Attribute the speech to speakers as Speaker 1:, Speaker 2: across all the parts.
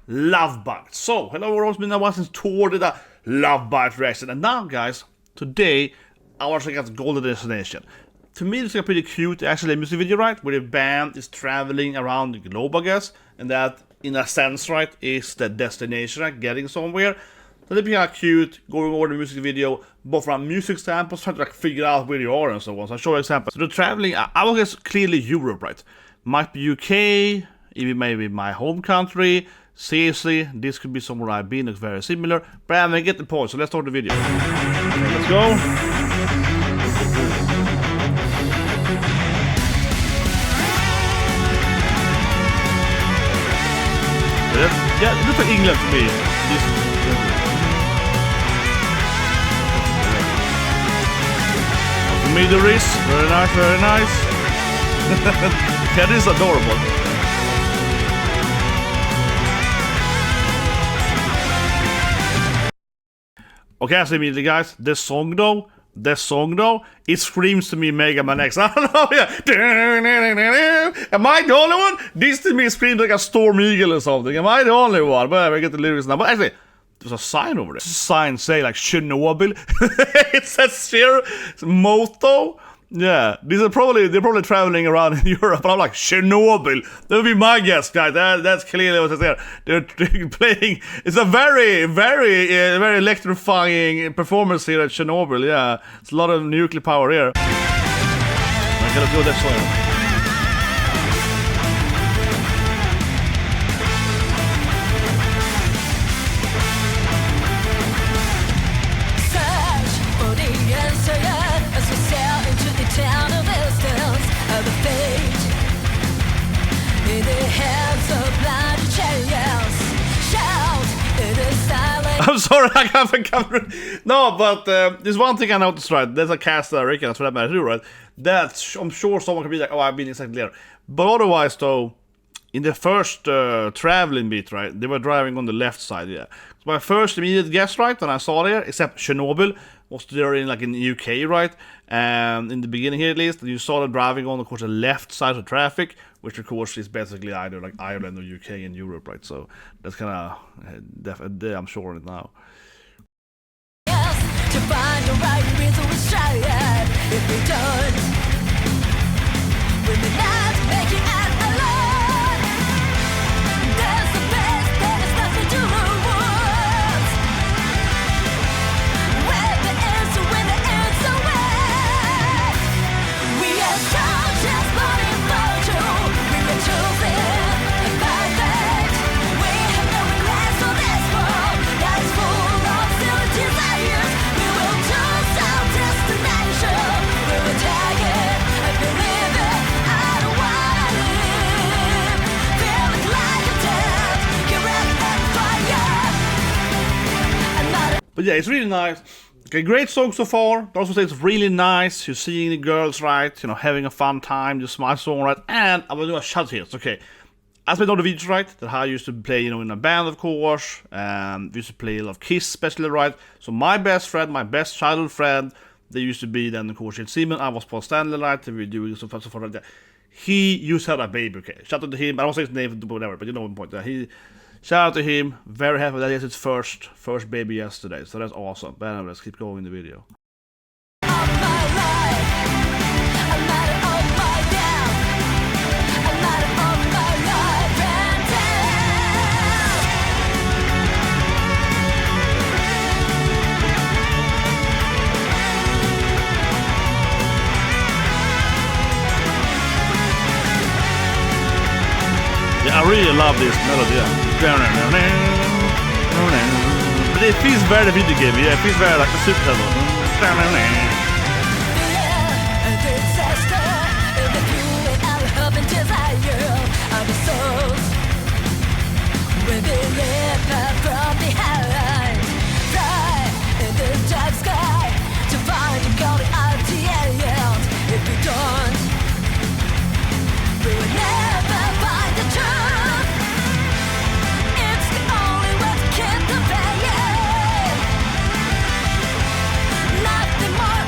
Speaker 1: Lovebites. So, hello world, I was toward the Lovebite reaction, and now guys, today I was checking out Golden Destination. To me, it's a pretty cute, actually, a music video, right? Where the band is traveling around the globe, I guess, and that, in a sense, right, is the destination, right? Getting somewhere. So they're kind of cute, going over the music video, both from music samples, trying to like figure out where you are and so on. So I'll show you examples. So they're traveling, I would guess clearly Europe, right? Might be UK, even maybe my home country. Seriously, this could be somewhere I've been, it's very similar. But I'm gonna get the point, so let's start the video. Okay, let's go. Yeah, it looks like England to me. Midoris, very nice, very nice. That is adorable. Okay, so immediately guys, this song though, it screams to me MEGFAMAN X. I don't know, yeah. Am I the only one? This to me screams like a storm eagle or something. Am I the only one? But I get the lyrics now. But actually, there's a sign over there. There's a sign saying like Chernobyl. It says here, moto. Yeah, they're probably traveling around in Europe, but I'm like, Chernobyl. That would be my guess, guys. That's clearly what it's there. They're playing. It's a very, very electrifying performance here at Chernobyl. Yeah, it's a lot of nuclear power here. I gotta go this way. I'm sorry, I haven't covered. No, but there's one thing I noticed, right? There's a cast that I recognize for that matter too, right? That's, I'm sure someone can be like, oh, I've been exactly there. But otherwise, though, in the first traveling bit, right, they were driving on the left side, yeah. So my first immediate guess, right, when I saw there, except Chernobyl, was there in like in the UK, right? And in the beginning here at least, you saw them driving on, of course, the left side of traffic, which of course is basically either like Ireland or UK and Europe, right? So that's kind of, I'm sure on it now. Yes, to find the right reason we try it. If we don't, we're not making it alone. That's the best, there's nothing to lose. When the answer away. We are strong, just running for you. We are choosing perfect. We have no regrets on this world that is full of silly desires. We will choose our destination. We will take it and believe it. I don't wanna live, feeling like a death. Get ready and fire. But yeah, it's really nice. Okay, great song so far. Also say it's really nice. You're seeing the girls, right? You know, having a fun time. Just my song, right? And I'm gonna do a shout here. Okay, as we know the videos, right? That I used to play, you know, in a band, of course. We used to play Lovekiest, especially, right? So my best friend, my best childhood friend, they used to be then, of course, in Simon. I was Paul Stanley, right? We were doing so far like that. He used to have a baby. Okay, shout out to him. I don't say his name, whatever, but you know the point. Shout out to him. Very happy that he has his first baby yesterday. So that's awesome. But anyway, let's keep going in the video. Yeah, I really love this melody. Yeah. But it feels very video game, yeah, it feels very like a super level. Nothing more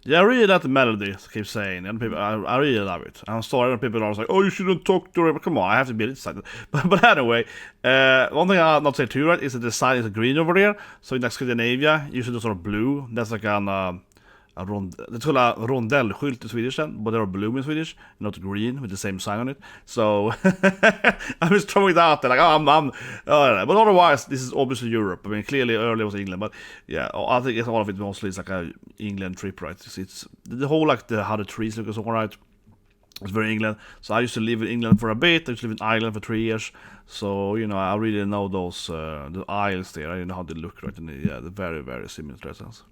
Speaker 1: Yeah, I really like the melody, I keep saying, and people, I really love it. I'm sorry when people are like, oh, you shouldn't talk to her, but come on, I have to be excited. But anyway, one thing I'll not say too, right, is the design is green over there. So in like Scandinavia, usually those are blue. That's like it's called a rondellskylt in Swedish, but they're blue in Swedish, not green with the same sign on it. So I'm just throwing it out there, like, but otherwise, this is obviously Europe. I mean, clearly earlier was England, but yeah, I think all of it mostly is like a England trip, right? It's the whole like how the trees look and so on, right? It's very England. So I used to live in England for a bit. I used to live in Ireland for 3 years. So I really know those the isles there. I know how they look, right? And they're very, very similar to that.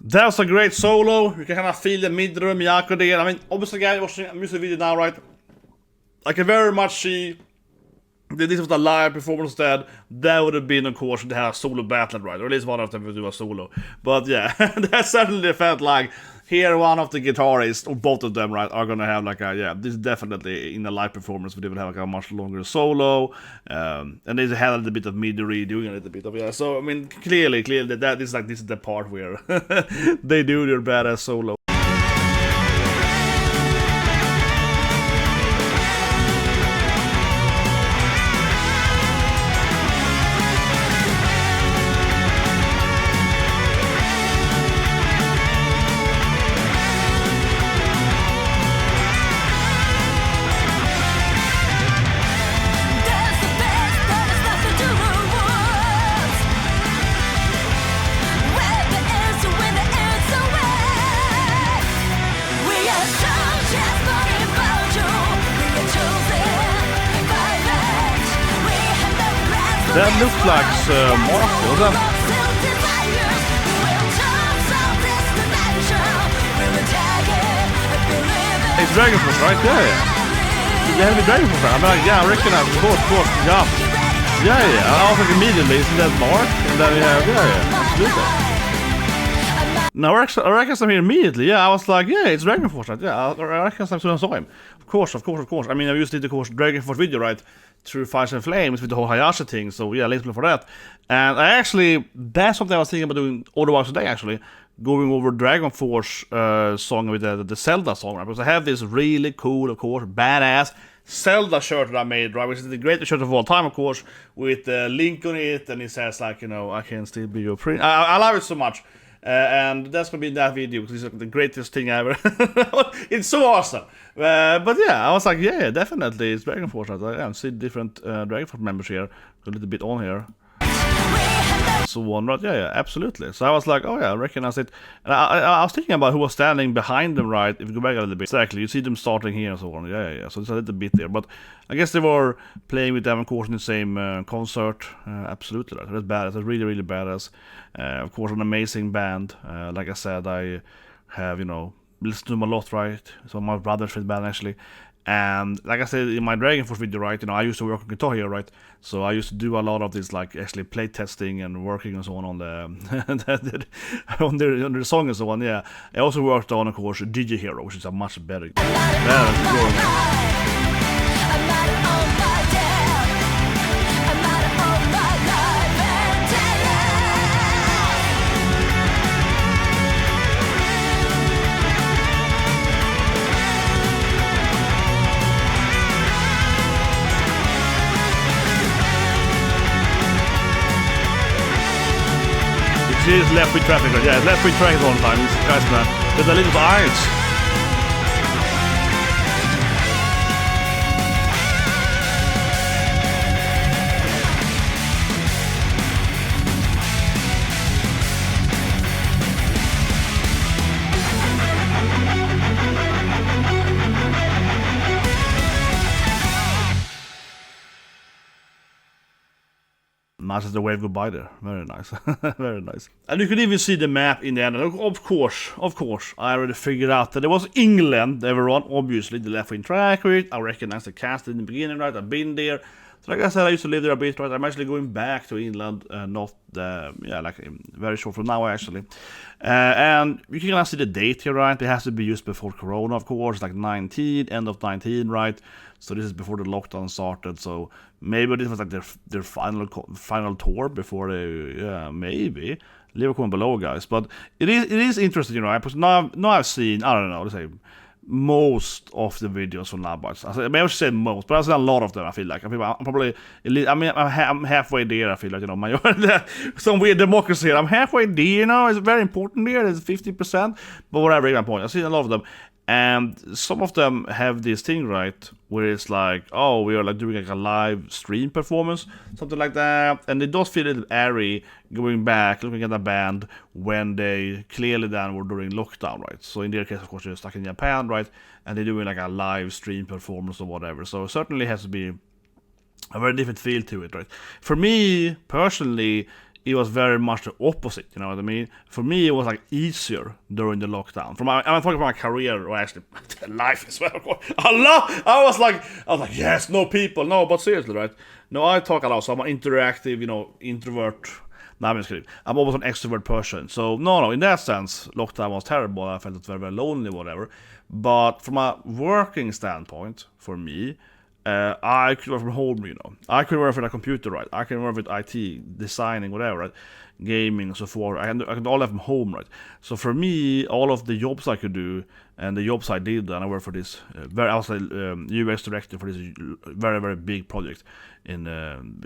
Speaker 1: That was a great solo. You can kind of feel the midori Miyako there. I mean, obviously, guys watching a music video now, right? I can very much see that this was a live performance instead. That would have been, of course, to have a solo battle, right? Or at least one of them would do a solo. But yeah, that certainly felt like here one of the guitarists, or both of them, right, are gonna have like this is definitely in a live performance, they would have like a much longer solo, and they had a little bit of midori doing a little bit of so I mean clearly that this is the part where they do their badass solo. That looks like MARC, doesn't it? It's DragonForce, right? Yeah. They have a DragonForce, right? I'm like, yeah, I recognize it. Of course, yeah. I was like immediately, isn't that MARC? And then we have, absolutely. Now I recognize him here immediately. Yeah, I was like, yeah, it's DragonForce, right? Yeah, I recognize him as soon as I saw him. Of course. I mean, I used to do the course DragonForce video, right? Through Fires and Flames with the whole Hayashi thing, so yeah, let's look for that. And that's something I was thinking about doing otherwise today, actually. Going over DragonForce song with the Zelda song, right? Because I have this really cool, of course, badass Zelda shirt that I made, right? Which is the greatest shirt of all time, of course, with Link on it, and it says, like, I can still be your prince. I love it so much. And that's gonna be in that video because it's like the greatest thing ever. It's so awesome. But yeah, I was like, yeah, definitely it's DragonForce. I see different DragonForce members here, a little bit on here. So on, right? Yeah, absolutely. So I was like, oh yeah, I recognize it. And I was thinking about who was standing behind them, right? If you go back a little bit, exactly, you see them starting here and so on. Yeah. So it's a little bit there, but I guess they were playing with them, of course, in the same concert. Absolutely, right? That's badass. That's really, really badass. Of course, an amazing band. Like I said, I have listened to them a lot, right? So my brother's favorite band actually. And like I said in my DragonForce video, right, I used to work on guitar here, right, so I used to do a lot of this, like, actually play testing and working and so on the on the song and so on. Yeah, I also worked on, of course, DJ Hero, which is a much better See this left with traffic, right? Yeah, left with traffic all the time. These guys, man, with the little eyes. Nice as the wave goodbye there. Very nice. Very nice. And you can even see the map in the end. Of course, I already figured out that it was England, everyone. Obviously, the left wing track with. I recognize the cast in the beginning, right? I've been there. So like I said, I used to live there a bit, right? I'm actually going back to England, not, like very short from now, actually. And you can see the date here, right? It has to be used before Corona, of course, like 19, end of 19, right? So this is before the lockdown started, so maybe this was like their final tour before they, maybe. Leave a comment below, guys. But it is interesting, you know, because now I've seen, I don't know, let's say, most of the videos from Lovebites. Maybe I should say most, but I've seen a lot of them, I feel like. I'm probably, I'm halfway there, I feel like, you know, some weird democracy here. I'm halfway there, you know, it's very important there, it's 50%, but whatever, my point. I've seen a lot of them. And some of them have this thing, right, where it's like, oh, we are like doing like a live stream performance, something like that. And it does feel a little airy going back, looking at the band when they clearly then were during lockdown, right? So in their case, of course, they're stuck in Japan, right? And they're doing like a live stream performance or whatever. So it certainly has to be a very different feel to it, right? For me, personally, it was very much the opposite, you know what I mean? For me, it was like easier during the lockdown. I'm talking about my career, or actually life as well. I was like, yes, no people, no, but seriously, right? No, I talk a lot, so I'm an interactive, you know, introvert. No, I'm just kidding. I'm always an extrovert person. So no, in that sense, lockdown was terrible. I felt very, very lonely, whatever. But from a working standpoint, for me, I could work from home, you know. I could work with a computer, right? I can work with IT, designing, whatever, right? Gaming and so forth. I can all have from home, right? So for me, all of the jobs I could do and the jobs I did, and I worked for this I was a UX director for this very, very big project in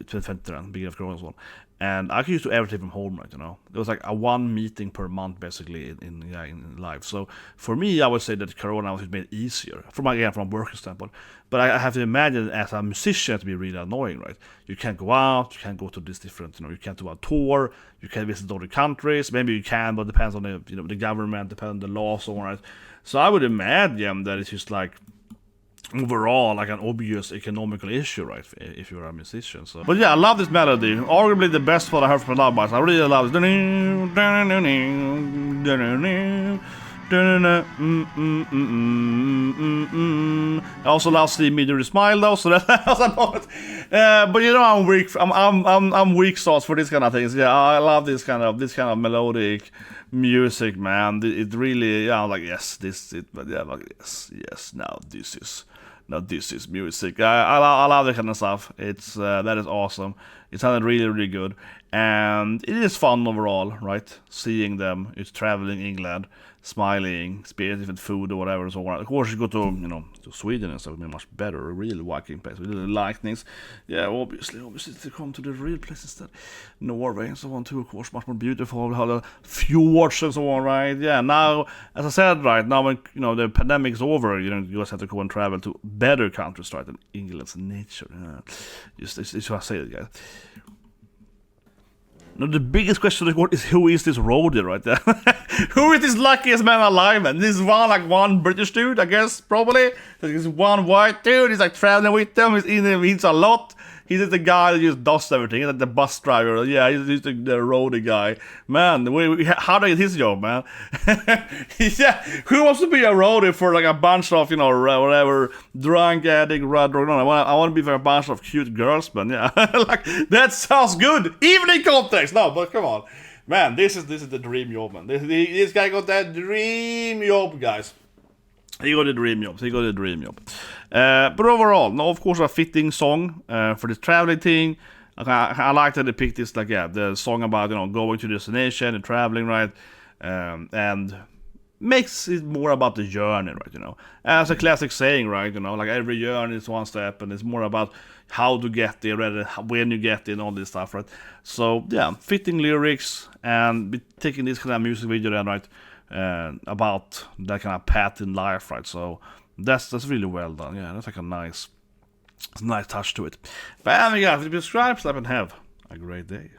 Speaker 1: 2020, beginning of Corona as well. And I could use to everything from home, right? You know, there was like a one meeting per month basically in life. So for me, I would say that Corona was made easier from a working standpoint. But I have to imagine as a musician to be really annoying, right? You can't go out, you can't go to this different, you know, you can't do a tour, you can't visit other countries. Maybe you can, but it depends on the, you know, the government, depends on the law, so on, right? So I would imagine that it's just like overall like an obvious economical issue, right, if you're a musician. So, but yeah, I love this melody. Arguably the best one I heard from Lovebites. I really love it. I also love the midori smile though, so that was a moment. But you know, I'm weak sauce for this kind of things. Yeah, I love this kind of melodic music, man. It really, yeah, I'm like, yes, but yeah, like, yes, now this is music. I love that kind of stuff. It's that is awesome. It sounded really, really good, and it is fun overall, right? Seeing them, it's traveling England, smiling, experiencing different food or whatever. So of course, you go to, you know, to Sweden and stuff, it would be much better. A really Viking place. We really like things. Yeah, obviously to come to the real place instead. Norway and so on too, of course, much more beautiful. How the fjords and so on, right? Yeah. Now, as I said, right now when, you know, the pandemic's over, you know, you just have to go and travel to better countries, right, than England's nature. Yeah. Just what I say, guys. Now the biggest question is who is this roadie right there? Who is this luckiest man alive, man? This is one British dude, I guess, probably. There's one white dude, he's like traveling with them, he eats a lot. He's just the guy that just does everything. He's like the bus driver. Yeah, he's the roadie guy. Man, how do you get his job, man? Yeah, who wants to be a roadie for like a bunch of, you know, whatever, drunk addict, I want to be for a bunch of cute girls, man. Yeah, like, that sounds good. Even in context. No, but come on. Man, this is the dream job, man. This guy got that dream job, guys. He got the dream job. But overall, no, of course, a fitting song for this traveling thing. I like that they picked this, like, yeah, the song about, you know, going to the destination and traveling, right? And makes it more about the journey, right? You know, as a classic saying, right? You know, like every journey is one step, and it's more about how to get there, rather when you get there, and all this stuff, right? So yeah, fitting lyrics and be taking this kind of music video then, right? About that kind of path in life, right? So that's really well done. Yeah, that's like a nice touch to it. But anyway, guys, if you subscribe, and have a great day.